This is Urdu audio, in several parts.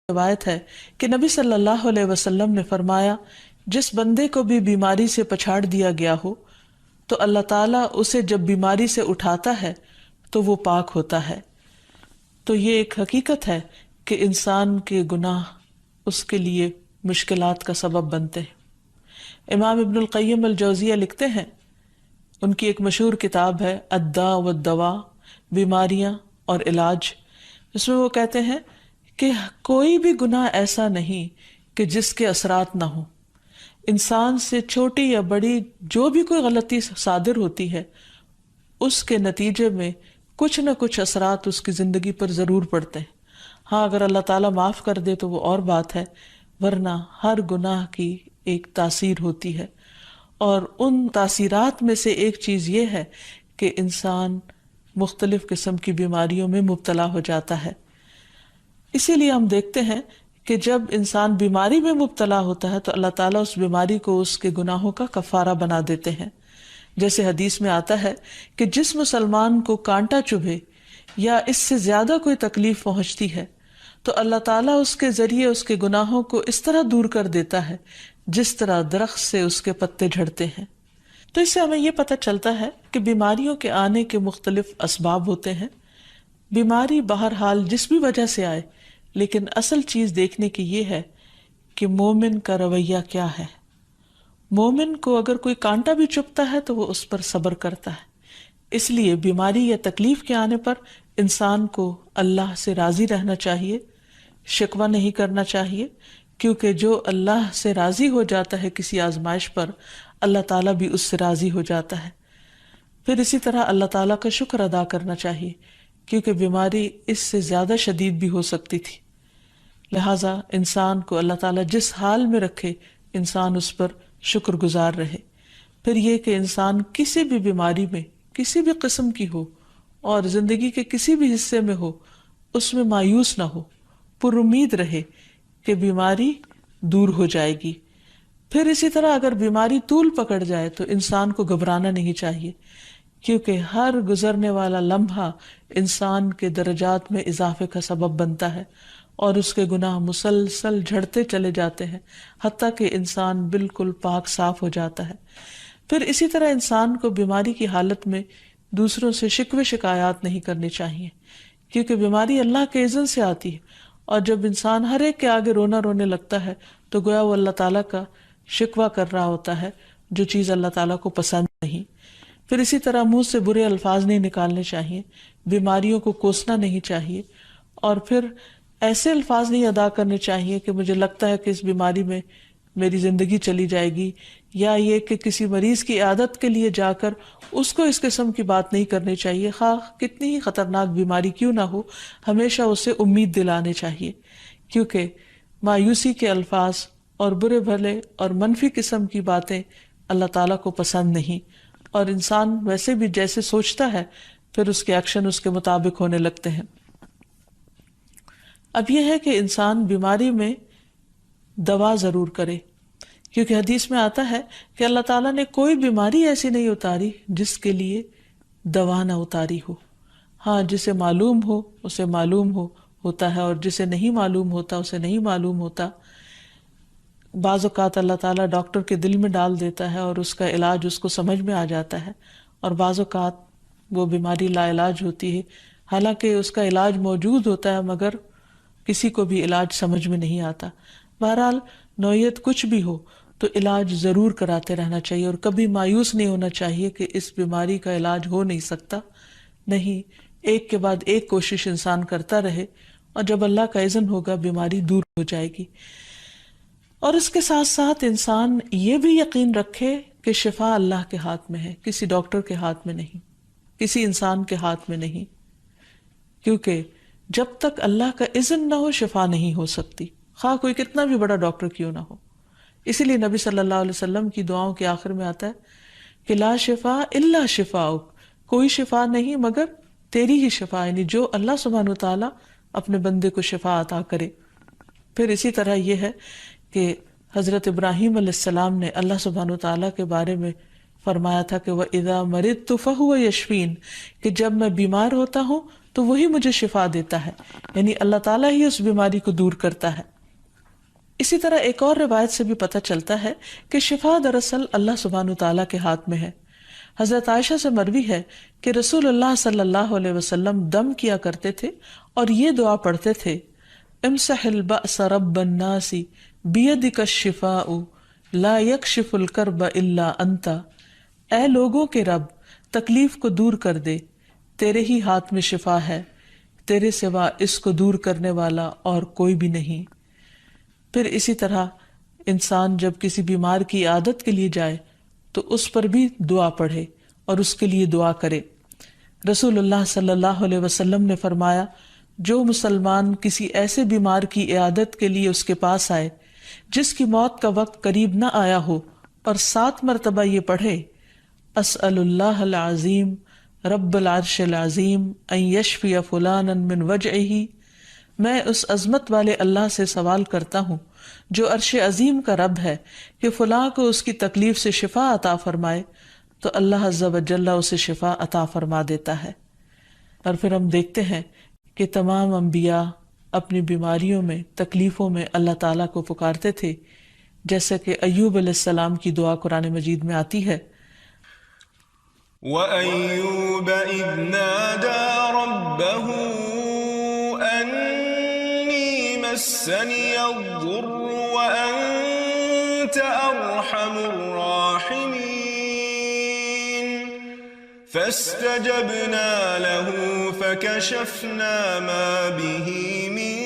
روایت ہے کہ نبی صلی اللہ علیہ وسلم نے فرمایا، جس بندے کو بھی بیماری سے پچھاڑ دیا گیا ہو تو اللہ تعالیٰ اسے جب بیماری سے اٹھاتا ہے تو وہ پاک ہوتا ہے۔ تو یہ ایک حقیقت ہے کہ انسان کے گناہ اس کے لیے مشکلات کا سبب بنتے ہیں۔ امام ابن القیم الجوزیہ لکھتے ہیں، ان کی ایک مشہور کتاب ہے الداء والدواء، بیماریاں اور علاج، اس میں وہ کہتے ہیں کہ کوئی بھی گناہ ایسا نہیں کہ جس کے اثرات نہ ہوں۔ انسان سے چھوٹی یا بڑی جو بھی کوئی غلطی صادر ہوتی ہے، اس کے نتیجے میں کچھ نہ کچھ اثرات اس کی زندگی پر ضرور پڑتے ہیں۔ ہاں، اگر اللہ تعالیٰ معاف کر دے تو وہ اور بات ہے، ورنہ ہر گناہ کی ایک تاثیر ہوتی ہے، اور ان تاثیرات میں سے ایک چیز یہ ہے کہ انسان مختلف قسم کی بیماریوں میں مبتلا ہو جاتا ہے۔ اسی لیے ہم دیکھتے ہیں کہ جب انسان بیماری میں مبتلا ہوتا ہے تو اللہ تعالیٰ اس بیماری کو اس کے گناہوں کا کفارہ بنا دیتے ہیں۔ جیسے حدیث میں آتا ہے کہ جس مسلمان کو کانٹا چبھے یا اس سے زیادہ کوئی تکلیف پہنچتی ہے تو اللہ تعالیٰ اس کے ذریعے اس کے گناہوں کو اس طرح دور کر دیتا ہے جس طرح درخت سے اس کے پتے جھڑتے ہیں۔ تو اس سے ہمیں یہ پتہ چلتا ہے کہ بیماریوں کے آنے کے مختلف اسباب ہوتے ہیں۔ بیماری بہرحال جس بھی وجہ سے آئے، لیکن اصل چیز دیکھنے کی یہ ہے کہ مومن کا رویہ کیا ہے۔ مومن کو اگر کوئی کانٹا بھی چبھتا ہے تو وہ اس پر صبر کرتا ہے۔ اس لیے بیماری یا تکلیف کے آنے پر انسان کو اللہ سے راضی رہنا چاہیے، شکوہ نہیں کرنا چاہیے، کیونکہ جو اللہ سے راضی ہو جاتا ہے کسی آزمائش پر، اللہ تعالیٰ بھی اس سے راضی ہو جاتا ہے۔ پھر اسی طرح اللہ تعالیٰ کا شکر ادا کرنا چاہیے، کیونکہ بیماری اس سے زیادہ شدید بھی ہو سکتی تھی۔ لہٰذا انسان کو اللہ تعالیٰ جس حال میں رکھے، انسان اس پر شکر گزار رہے۔ پھر یہ کہ انسان کسی بھی بیماری میں کسی بھی قسم کی ہو اور زندگی کے کسی بھی حصے میں ہو، اس میں مایوس نہ ہو، پر امید رہے کہ بیماری دور ہو جائے گی۔ پھر اسی طرح اگر بیماری طول پکڑ جائے تو انسان کو گھبرانا نہیں چاہیے، کیونکہ ہر گزرنے والا لمحہ انسان کے درجات میں اضافے کا سبب بنتا ہے اور اس کے گناہ مسلسل جھڑتے چلے جاتے ہیں، حتیٰ کہ انسان بالکل پاک صاف ہو جاتا ہے۔ پھر اسی طرح انسان کو بیماری کی حالت میں دوسروں سے شکوے شکایات نہیں کرنی چاہیے، کیونکہ بیماری اللہ کے اذن سے آتی ہے، اور جب انسان ہر ایک کے آگے رونے لگتا ہے تو گویا وہ اللہ تعالیٰ کا شکوہ کر رہا ہوتا ہے، جو چیز اللہ تعالیٰ کو پسند نہیں۔ پھر اسی طرح منہ سے برے الفاظ نہیں نکالنے چاہیے، بیماریوں کو کوسنا نہیں چاہیے، اور پھر ایسے الفاظ نہیں ادا کرنے چاہیے کہ مجھے لگتا ہے کہ اس بیماری میں میری زندگی چلی جائے گی، یا یہ کہ کسی مریض کی عیادت کے لیے جا کر اس کو اس قسم کی بات نہیں کرنی چاہیے، خواہ کتنی ہی خطرناک بیماری کیوں نہ ہو، ہمیشہ اسے امید دلانے چاہیے، کیونکہ مایوسی کے الفاظ اور برے بھلے اور منفی قسم کی باتیں اللہ تعالیٰ کو پسند نہیں، اور انسان ویسے بھی جیسے سوچتا ہے پھر اس کے ایکشن اس کے مطابق ہونے لگتے ہیں۔ اب یہ ہے کہ انسان بیماری میں دوا ضرور کرے، کیونکہ حدیث میں آتا ہے کہ اللہ تعالیٰ نے کوئی بیماری ایسی نہیں اتاری جس کے لیے دوا نہ اتاری ہو۔ ہاں، جسے معلوم ہو اسے معلوم ہوتا ہے، اور جسے نہیں معلوم ہوتا اسے نہیں معلوم ہوتا۔ بعض اوقات اللہ تعالیٰ ڈاکٹر کے دل میں ڈال دیتا ہے اور اس کا علاج اس کو سمجھ میں آ جاتا ہے، اور بعض اوقات وہ بیماری لا علاج ہوتی ہے، حالانکہ اس کا علاج موجود ہوتا ہے مگر کسی کو بھی علاج سمجھ میں نہیں آتا۔ بہرحال نوعیت کچھ بھی ہو تو علاج ضرور کراتے رہنا چاہیے، اور کبھی مایوس نہیں ہونا چاہیے کہ اس بیماری کا علاج ہو نہیں سکتا۔ نہیں، ایک کے بعد ایک کوشش انسان کرتا رہے، اور جب اللہ کا اذن ہوگا بیماری دور ہو جائے گی۔ اور اس کے ساتھ ساتھ انسان یہ بھی یقین رکھے کہ شفا اللہ کے ہاتھ میں ہے، کسی ڈاکٹر کے ہاتھ میں نہیں، کسی انسان کے ہاتھ میں نہیں، کیونکہ جب تک اللہ کا اذن نہ ہو شفا نہیں ہو سکتی، خواہ کوئی کتنا بھی بڑا ڈاکٹر کیوں نہ ہو۔ اسی لیے نبی صلی اللہ علیہ وسلم کی دعاؤں کے آخر میں آتا ہے کہ لا شفا الا شفاؤک، کوئی شفا نہیں مگر تیری ہی شفا، یعنی جو اللہ سبحانہ وتعالیٰ اپنے بندے کو شفا عطا کرے۔ پھر اسی طرح یہ ہے کہ حضرت ابراہیم علیہ السلام نے اللہ سبحانہ وتعالیٰ کے بارے میں فرمایا تھا کہ وَإِذَا مَرِضْتُ فَهُوَ يَشْفِينِ، کہ جب میں بیمار ہوتا ہوں تو وہی مجھے شفا دیتا ہے، یعنی اللہ تعالیٰ ہی اس بیماری کو دور کرتا ہے۔ اسی طرح ایک اور روایت سے بھی پتہ چلتا ہے کہ شفا دراصل اللہ سبحانہ تعالیٰ کے ہاتھ میں ہے۔ حضرت عائشہ سے مروی ہے کہ رسول اللہ صلی اللہ علیہ وسلم دم کیا کرتے تھے اور یہ دعا پڑھتے تھے، امسح البأس رب الناس بیدک الشفاء لا یکشف الکرب الا انت، اے لوگوں کے رب تکلیف کو دور کر دے، تیرے ہی ہاتھ میں شفا ہے، تیرے سوا اس کو دور کرنے والا اور کوئی بھی نہیں۔ پھر اسی طرح انسان جب کسی بیمار کی عیادت کے لیے جائے تو اس پر بھی دعا پڑھے اور اس کے لیے دعا کرے۔ رسول اللہ صلی اللہ علیہ وسلم نے فرمایا، جو مسلمان کسی ایسے بیمار کی عیادت کے لیے اس کے پاس آئے جس کی موت کا وقت قریب نہ آیا ہو اور 7 مرتبہ یہ پڑھے، اسأل اللہ العظیم رب العرش العظیم ان یشفی فلانا من وجعہ، میں اس عظمت والے اللہ سے سوال کرتا ہوں جو عرش عظیم کا رب ہے کہ فلاں کو اس کی تکلیف سے شفا عطا فرمائے، تو اللہ عز و جل اسے شفا عطا فرما دیتا ہے۔ اور پھر ہم دیکھتے ہیں کہ تمام انبیاء اپنی بیماریوں میں، تکلیفوں میں اللہ تعالیٰ کو پکارتے تھے، جیسا کہ ایوب علیہ السلام کی دعا قرآن مجید میں آتی ہے، وَأَيُّوبَ إِذْ نَادَى رَبَّهُ أَنِّي مَسَّنِيَ الضُّرُّ وَأَنْتَ أَرْحَمُ الرَّاحِمِينَ فَاسْتَجَبْنَا لَهُ فَكَشَفْنَا مَا بِهِ مِنْ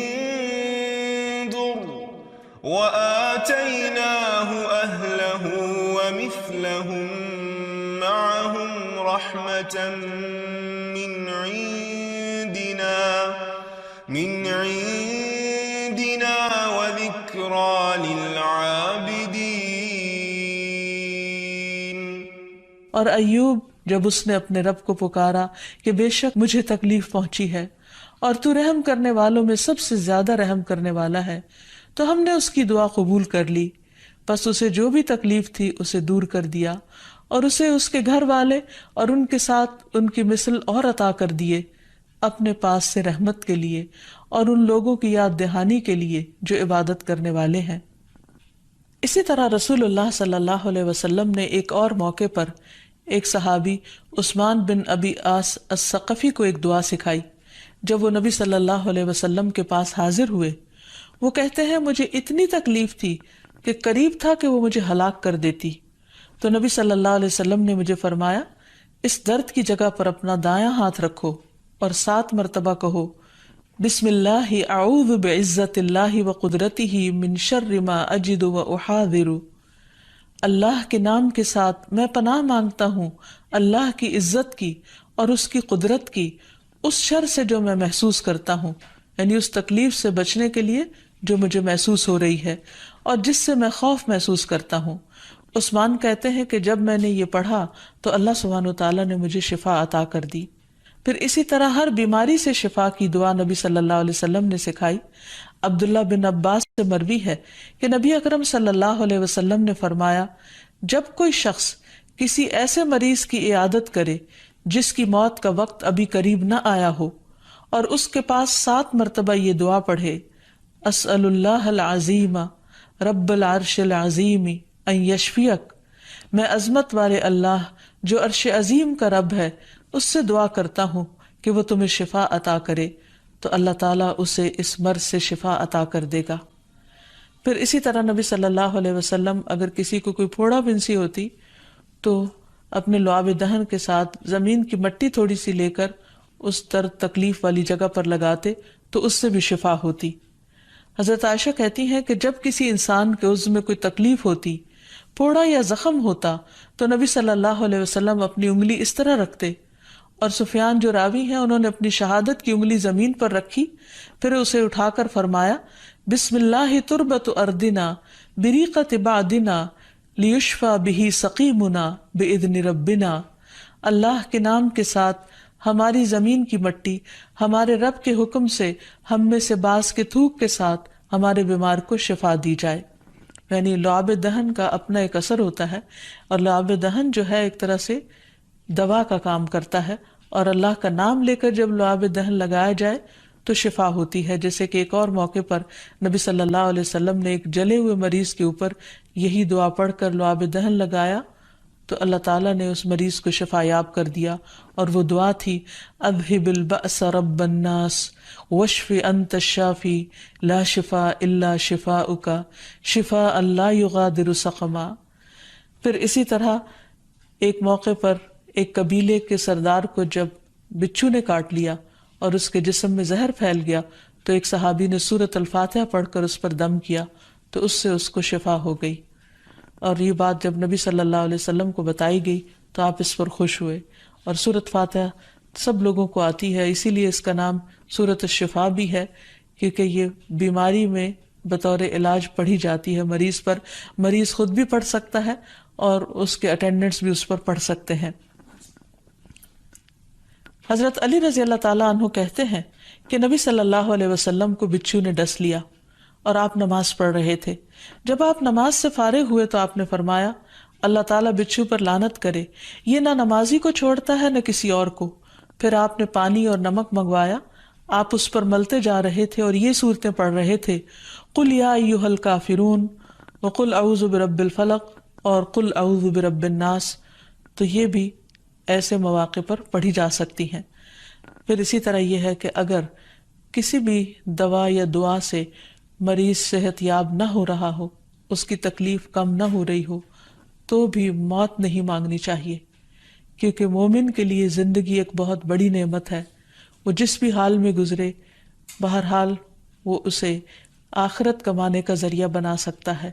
ضُرٍّ وَآتَيْنَاهُ أَهْلَهُ وَمِثْلَهُمْ معهم رحمة من عندنا وذكرى للعابدين۔ اور ایوب جب اس نے اپنے رب کو پکارا کہ بے شک مجھے تکلیف پہنچی ہے اور تو رحم کرنے والوں میں سب سے زیادہ رحم کرنے والا ہے، تو ہم نے اس کی دعا قبول کر لی، پس اسے جو بھی تکلیف تھی اسے دور کر دیا اور اسے اس کے گھر والے اور ان کے ساتھ ان کی مثل اور عطا کر دیے، اپنے پاس سے رحمت کے لیے اور ان لوگوں کی یاد دہانی کے لیے جو عبادت کرنے والے ہیں۔ اسی طرح رسول اللہ صلی اللہ علیہ وسلم نے ایک اور موقع پر ایک صحابی عثمان بن ابی عاص الثقفی کو ایک دعا سکھائی۔ جب وہ نبی صلی اللہ علیہ وسلم کے پاس حاضر ہوئے، وہ کہتے ہیں مجھے اتنی تکلیف تھی کہ قریب تھا کہ وہ مجھے ہلاک کر دیتی، تو نبی صلی اللہ علیہ وسلم نے مجھے فرمایا، اس درد کی جگہ پر اپنا دایاں ہاتھ رکھو اور 7 مرتبہ کہو، بسم اللہ اعوذ بعزت اللہ وقدرتہ من شر ما اجد واحاذر، اللہ کے نام کے ساتھ میں پناہ مانگتا ہوں اللہ کی عزت کی اور اس کی قدرت کی اس شر سے جو میں محسوس کرتا ہوں، یعنی اس تکلیف سے بچنے کے لیے جو مجھے محسوس ہو رہی ہے اور جس سے میں خوف محسوس کرتا ہوں۔ عثمان کہتے ہیں کہ جب میں نے یہ پڑھا تو اللہ سبحانہ وتعالیٰ نے مجھے شفا عطا کر دی۔ پھر اسی طرح ہر بیماری سے شفا کی دعا نبی صلی اللہ علیہ وسلم نے سکھائی۔ عبداللہ بن عباس سے مروی ہے کہ نبی اکرم صلی اللہ علیہ وسلم نے فرمایا، جب کوئی شخص کسی ایسے مریض کی عیادت کرے جس کی موت کا وقت ابھی قریب نہ آیا ہو اور اس کے پاس 7 مرتبہ یہ دعا پڑھے، اسأل اللہ العظیم رب العرش العظیم ان یشفیک، میں عظمت والے اللہ جو عرش عظیم کا رب ہے اس سے دعا کرتا ہوں کہ وہ تمہیں شفا عطا کرے، تو اللہ تعالیٰ اسے اس مرض سے شفا عطا کر دے گا۔ پھر اسی طرح نبی صلی اللہ علیہ وسلم اگر کسی کو کوئی پھوڑا بنسی ہوتی تو اپنے لعاب دہن کے ساتھ زمین کی مٹی تھوڑی سی لے کر اس درد تکلیف والی جگہ پر لگاتے تو اس سے بھی شفا ہوتی۔ حضرت عائشہ کہتی ہیں کہ جب کسی انسان کے عضو میں کوئی تکلیف ہوتی، پھوڑا یا زخم ہوتا، تو نبی صلی اللہ علیہ وسلم اپنی انگلی اس طرح رکھتے، اور سفیان جو راوی ہیں انہوں نے اپنی شہادت کی انگلی زمین پر رکھی، پھر اسے اٹھا کر فرمایا، بسم اللہ تربت اردنا بریقت بعدنا لیشفى به سقیمنا باذن ربنا، اللہ کے نام کے ساتھ ہماری زمین کی مٹی ہمارے رب کے حکم سے ہم میں سے بعض کے تھوک کے ساتھ ہمارے بیمار کو شفا دی جائے۔ یعنی لعاب دہن کا اپنا ایک اثر ہوتا ہے، اور لعاب دہن جو ہے ایک طرح سے دوا کا کام کرتا ہے، اور اللہ کا نام لے کر جب لعاب دہن لگایا جائے تو شفا ہوتی ہے، جیسے کہ ایک اور موقع پر نبی صلی اللہ علیہ وسلم نے ایک جلے ہوئے مریض کے اوپر یہی دعا پڑھ کر لعاب دہن لگایا تو اللہ تعالیٰ نے اس مریض کو شفا یاب کر دیا، اور وہ دعا تھی اذہب البأس رب الناس واشف انت الشافی لا شفاء الا شفاؤک شفاء لا یغادر سقما۔ پھر اسی طرح ایک موقع پر ایک قبیلے کے سردار کو جب بچھو نے کاٹ لیا اور اس کے جسم میں زہر پھیل گیا تو ایک صحابی نے سورۃ الفاتحہ پڑھ کر اس پر دم کیا تو اس سے اس کو شفا ہو گئی، اور یہ بات جب نبی صلی اللہ علیہ وسلم کو بتائی گئی تو آپ اس پر خوش ہوئے۔ اور سورۃ فاتحہ سب لوگوں کو آتی ہے، اسی لیے اس کا نام سورۃ الشفا بھی ہے، کیونکہ یہ بیماری میں بطور علاج پڑھی جاتی ہے مریض پر، مریض خود بھی پڑھ سکتا ہے اور اس کے اٹینڈنٹس بھی اس پر پڑھ سکتے ہیں۔ حضرت علی رضی اللہ تعالیٰ عنہ کہتے ہیں کہ نبی صلی اللہ علیہ وسلم کو بچھو نے ڈس لیا اور آپ نماز پڑھ رہے تھے۔ جب آپ نماز سے فارغ ہوئے تو آپ نے فرمایا اللہ تعالیٰ بچھو پر لعنت کرے، یہ نہ نمازی کو چھوڑتا ہے نہ کسی اور کو۔ پھر آپ نے پانی اور نمک منگوایا، آپ اس پر ملتے جا رہے تھے اور یہ صورتیں پڑھ رہے تھے قل یا ایھا الکافرون وقل اعوذ برب الفلق اور قل اعوذ برب الناس، تو یہ بھی ایسے مواقع پر پڑھی جا سکتی ہیں۔ پھر اسی طرح یہ ہے کہ اگر کسی بھی دوا یا دعا سے مریض صحت یاب نہ ہو رہا ہو، اس کی تکلیف کم نہ ہو رہی ہو، تو بھی موت نہیں مانگنی چاہیے، کیونکہ مومن کے لیے زندگی ایک بہت بڑی نعمت ہے۔ وہ جس بھی حال میں گزرے، بہرحال وہ اسے آخرت کمانے کا ذریعہ بنا سکتا ہے۔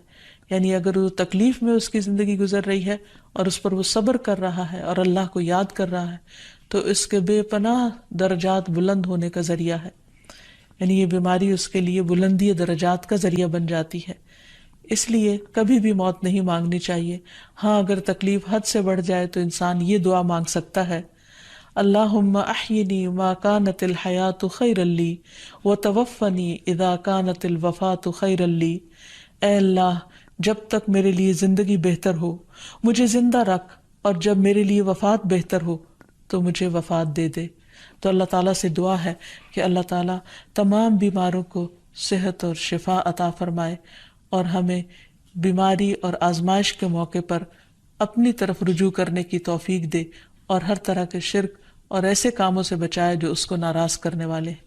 یعنی اگر وہ تکلیف میں اس کی زندگی گزر رہی ہے اور اس پر وہ صبر کر رہا ہے اور اللہ کو یاد کر رہا ہے تو اس کے بے پناہ درجات بلند ہونے کا ذریعہ ہے، یعنی یہ بیماری اس کے لیے بلندی درجات کا ذریعہ بن جاتی ہے۔ اس لیے کبھی بھی موت نہیں مانگنی چاہیے۔ ہاں اگر تکلیف حد سے بڑھ جائے تو انسان یہ دعا مانگ سکتا ہے اللہم احینی ما کانت الحیات خیرا لی وتوفنی اذا کانت الوفات خیرا لی، اے اللہ جب تک میرے لیے زندگی بہتر ہو مجھے زندہ رکھ، اور جب میرے لیے وفات بہتر ہو تو مجھے وفات دے دے۔ تو اللہ تعالیٰ سے دعا ہے کہ اللہ تعالیٰ تمام بیماروں کو صحت اور شفا عطا فرمائے اور ہمیں بیماری اور آزمائش کے موقع پر اپنی طرف رجوع کرنے کی توفیق دے، اور ہر طرح کے شرک اور ایسے کاموں سے بچائے جو اس کو ناراض کرنے والے ہیں۔